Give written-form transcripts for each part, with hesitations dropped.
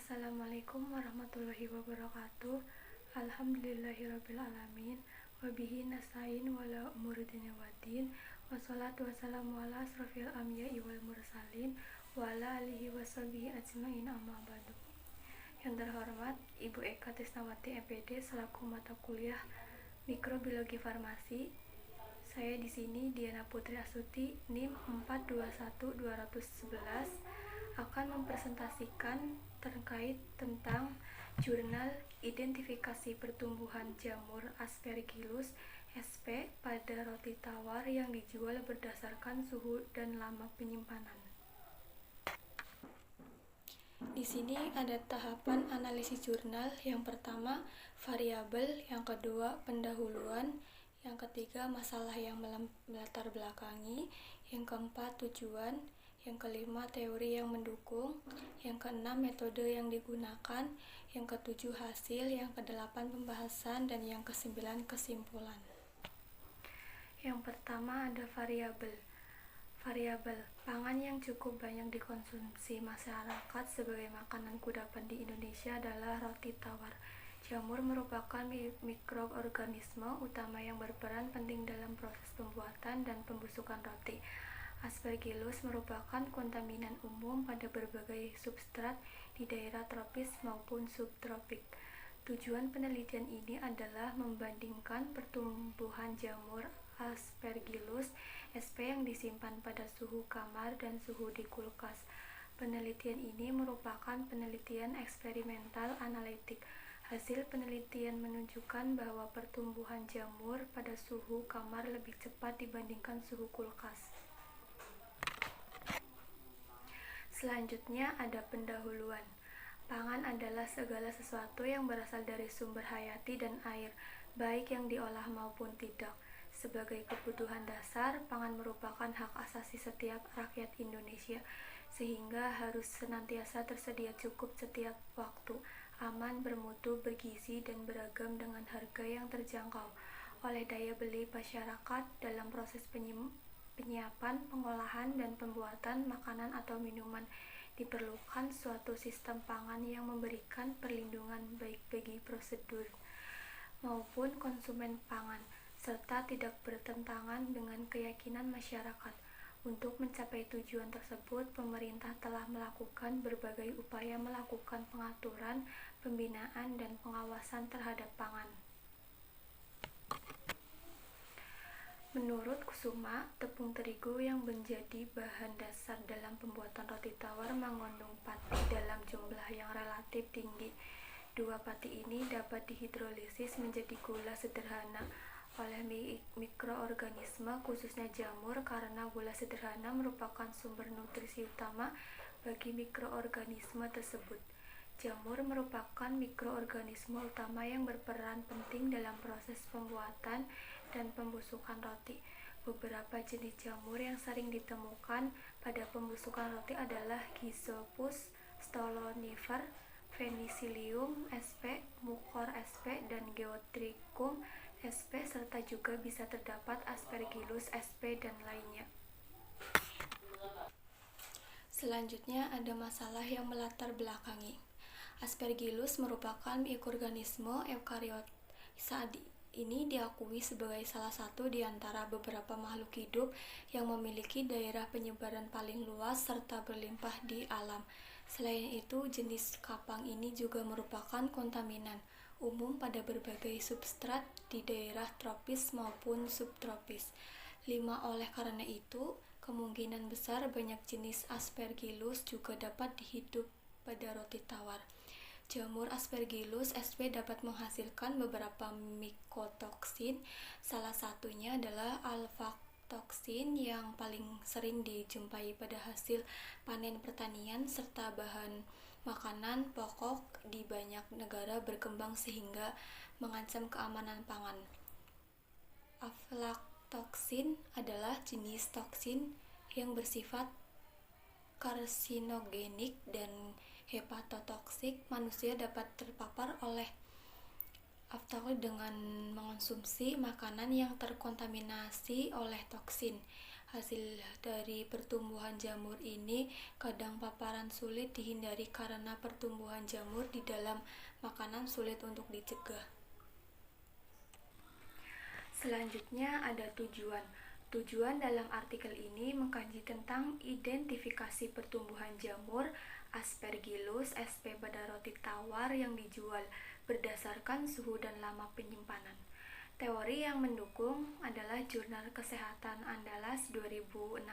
Assalamualaikum warahmatullahi wabarakatuh. Alhamdulillahirrabbilalamin. Wabihi nasta'in wala umuri dunya waddin. Wassalatu wassalamu ala asrofil anbiya'i wal mursalin wa ala alihi washabihi ajmain, amma ba'du. Yang terhormat Ibu Eka Trisnawati MPD selaku mata kuliah Mikrobiologi Farmasi. Saya di sini Diana Putri Astuti NIM 421211 akan mempresentasikan terkait tentang jurnal identifikasi pertumbuhan jamur Aspergillus sp pada roti tawar yang dijual berdasarkan suhu dan lama penyimpanan. Di sini ada tahapan analisis jurnal. Yang pertama, variabel, yang kedua, pendahuluan, yang ketiga, masalah yang melatar belakangi, yang keempat, tujuan, yang kelima, teori yang mendukung, yang keenam, metode yang digunakan, yang ketujuh, hasil, yang kedelapan, pembahasan, dan yang kesembilan, kesimpulan. Yang pertama ada variabel. Variabel, pangan yang cukup banyak dikonsumsi masyarakat sebagai makanan kudapan di Indonesia adalah roti tawar. Jamur merupakan mikroorganisme utama yang berperan penting dalam proses pembuatan dan pembusukan roti. Aspergillus merupakan kontaminan umum pada berbagai substrat di daerah tropis maupun subtropik. Tujuan penelitian ini adalah membandingkan pertumbuhan jamur Aspergillus sp yang disimpan pada suhu kamar dan suhu di kulkas. Penelitian ini merupakan penelitian eksperimental analitik. Hasil penelitian menunjukkan bahwa pertumbuhan jamur pada suhu kamar lebih cepat dibandingkan suhu kulkas. Selanjutnya ada pendahuluan. Pangan adalah segala sesuatu yang berasal dari sumber hayati dan air, baik yang diolah maupun tidak. Sebagai kebutuhan dasar, pangan merupakan hak asasi setiap rakyat Indonesia, sehingga harus senantiasa tersedia cukup setiap waktu, aman, bermutu, bergizi, dan beragam dengan harga yang terjangkau oleh daya beli masyarakat. Dalam proses penyiapan, pengolahan, dan pembuatan makanan atau minuman diperlukan suatu sistem pangan yang memberikan perlindungan baik bagi prosedur maupun konsumen pangan, serta tidak bertentangan dengan keyakinan masyarakat. Untuk mencapai tujuan tersebut, pemerintah telah melakukan berbagai upaya melakukan pengaturan, pembinaan, dan pengawasan terhadap pangan. Menurut Kusuma, tepung terigu yang menjadi bahan dasar dalam pembuatan roti tawar mengandung pati dalam jumlah yang relatif tinggi. Dua pati ini dapat dihidrolisis menjadi gula sederhana oleh mikroorganisme, khususnya jamur, karena gula sederhana merupakan sumber nutrisi utama bagi mikroorganisme tersebut. Jamur merupakan mikroorganisme utama yang berperan penting dalam proses pembuatan dan pembusukan roti. Beberapa jenis jamur yang sering ditemukan pada pembusukan roti adalah Rhizopus stolonifer, Penicillium sp, Mucor sp, dan Geotrichum sp, serta juga bisa terdapat Aspergillus sp dan lainnya. Selanjutnya ada masalah yang melatar belakangi. Aspergillus merupakan mikroorganisme eukariot. Saat ini diakui sebagai salah satu di antara beberapa makhluk hidup yang memiliki daerah penyebaran paling luas serta berlimpah di alam. Selain itu, jenis kapang ini juga merupakan kontaminan umum pada berbagai substrat di daerah tropis maupun subtropis. Oleh karena itu, kemungkinan besar banyak jenis Aspergillus juga dapat hidup pada roti tawar. Jamur Aspergillus sp dapat menghasilkan beberapa mikotoksin. Salah satunya adalah alfatoxin yang paling sering dijumpai pada hasil panen pertanian serta bahan makanan pokok di banyak negara berkembang sehingga mengancam keamanan pangan. Aflatoxin adalah jenis toksin yang bersifat karsinogenik dan hepatotoksik. Manusia dapat terpapar oleh aflatoxin dengan mengonsumsi makanan yang terkontaminasi oleh toksin. Hasil dari pertumbuhan jamur ini kadang paparan sulit dihindari karena pertumbuhan jamur di dalam makanan sulit untuk dicegah. Selanjutnya ada tujuan. Tujuan dalam artikel ini mengkaji tentang identifikasi pertumbuhan jamur Aspergillus sp pada roti tawar yang dijual berdasarkan suhu dan lama penyimpanan. Teori yang mendukung adalah Jurnal Kesehatan Andalas 2016.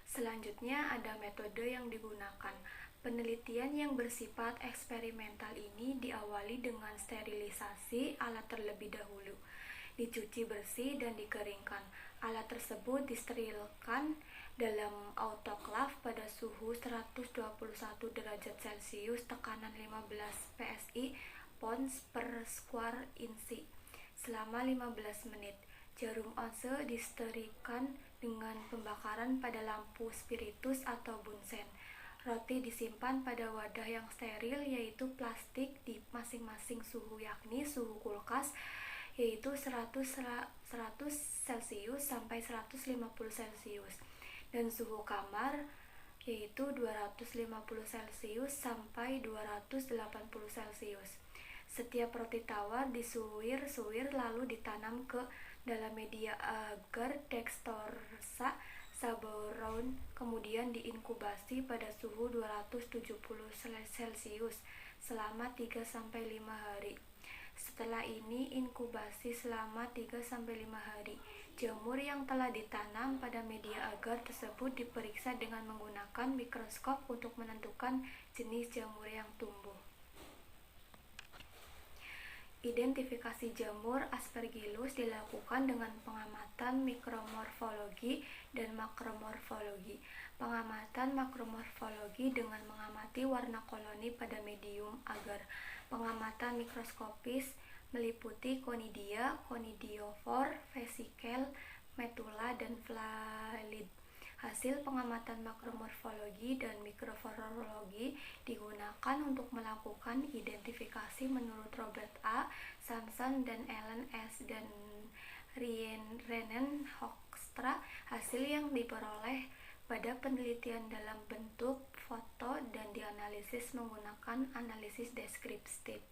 Selanjutnya ada metode yang digunakan. Penelitian yang bersifat eksperimental ini diawali dengan sterilisasi alat terlebih dahulu, dicuci bersih dan dikeringkan. Alat tersebut disterilkan dalam autoklav pada suhu 121 derajat Celcius tekanan 15 psi pounds per square inci selama 15 menit. Jarum onse disterilkan dengan pembakaran pada lampu spiritus atau bunsen. Roti disimpan pada wadah yang steril yaitu plastik di masing-masing suhu, yakni suhu kulkas yaitu 100 Celcius sampai 150 Celcius dan suhu kamar yaitu 250 Celcius sampai 280 Celcius. Setiap roti tawar disuwir-suwir lalu ditanam ke dalam media agar teksturnya saboron, kemudian diinkubasi pada suhu 270 Celcius selama 3-5 hari. Setelah ini inkubasi selama 3-5 hari. Jamur yang telah ditanam pada media agar tersebut diperiksa dengan menggunakan mikroskop untuk menentukan jenis jamur yang tumbuh. Identifikasi jamur Aspergillus dilakukan dengan pengamatan mikromorfologi dan makromorfologi. Pengamatan makromorfologi dengan mengamati warna koloni pada medium agar. Pengamatan mikroskopis meliputi Conidia, Conidiophore, Vesicle, Metula, dan Phyllid. Hasil pengamatan makromorfologi dan mikroforologi digunakan untuk melakukan identifikasi menurut Robert A. Sampson dan Ellen S. dan Renen Hoekstra. Hasil yang diperoleh pada penelitian dalam bentuk foto dan dianalisis menggunakan analisis deskriptif.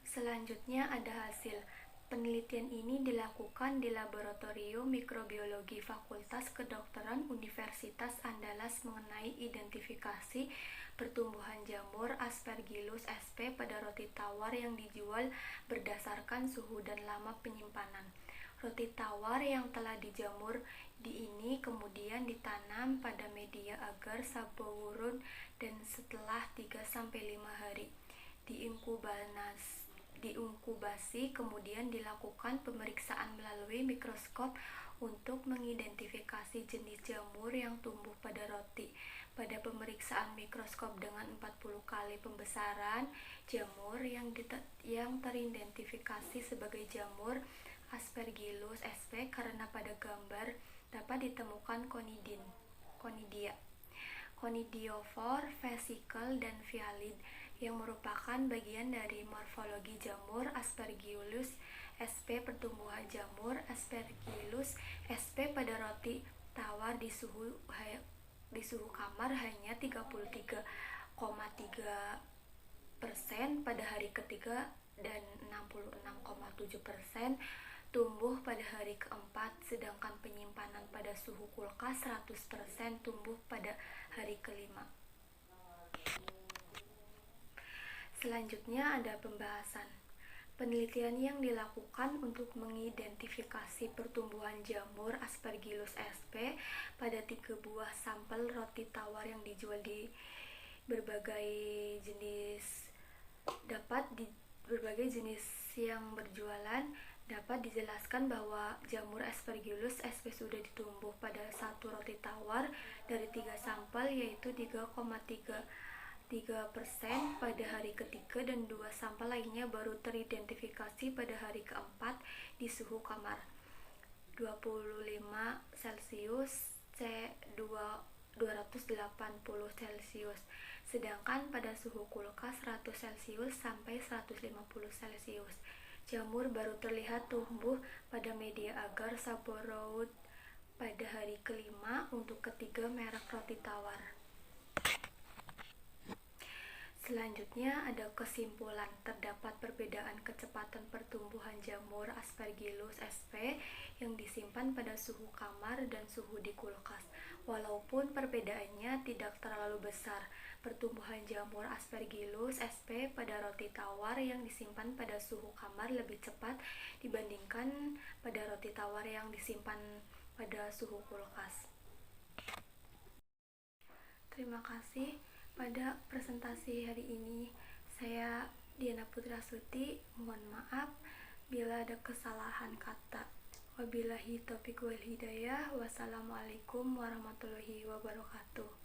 Selanjutnya ada hasil. Penelitian ini dilakukan di Laboratorium Mikrobiologi Fakultas Kedokteran Universitas Andalas mengenai identifikasi pertumbuhan jamur Aspergillus sp pada roti tawar yang dijual berdasarkan suhu dan lama penyimpanan. Roti tawar yang telah dijamur di ini kemudian ditanam pada media agar saboron dan setelah 3-5 hari diinkubasi, kemudian dilakukan pemeriksaan melalui mikroskop untuk mengidentifikasi jenis jamur yang tumbuh pada roti. Pada pemeriksaan mikroskop dengan 40 kali pembesaran, jamur yang teridentifikasi sebagai jamur Aspergillus sp karena pada gambar dapat ditemukan Conidia, Conidiophore, Vesicle, dan Phyllid yang merupakan bagian dari morfologi jamur Aspergillus sp. Pertumbuhan jamur Aspergillus sp pada roti tawar di suhu kamar hanya 33,3% pada hari ketiga dan 66,7% tumbuh pada hari keempat, sedangkan penyimpanan pada suhu kulkas 100% tumbuh pada hari kelima. Selanjutnya ada pembahasan. Penelitian yang dilakukan untuk mengidentifikasi pertumbuhan jamur Aspergillus sp pada 3 buah sampel roti tawar yang dijual di berbagai jenis yang berjualan, dapat dijelaskan bahwa jamur Aspergillus sp sudah ditumbuh pada satu roti tawar dari 3 sampel yaitu 3,3% pada hari ketiga dan 2 sampel lainnya baru teridentifikasi pada hari keempat di suhu kamar 25 Celcius C 280 Celcius, sedangkan pada suhu kulkas 100 Celcius sampai 150 Celcius. Jamur baru terlihat tumbuh pada media agar saboroud pada hari kelima untuk ketiga merek roti tawar. Selanjutnya ada kesimpulan, terdapat perbedaan kecepatan pertumbuhan jamur Aspergillus sp yang disimpan pada suhu kamar dan suhu di kulkas. Walaupun perbedaannya tidak terlalu besar, pertumbuhan jamur Aspergillus sp pada roti tawar yang disimpan pada suhu kamar lebih cepat dibandingkan pada roti tawar yang disimpan pada suhu kulkas. Terima kasih. Pada presentasi hari ini, saya Diana Putrasuti, mohon maaf bila ada kesalahan kata. Wabillahi taufiq wal hidayah. Wassalamualaikum warahmatullahi wabarakatuh.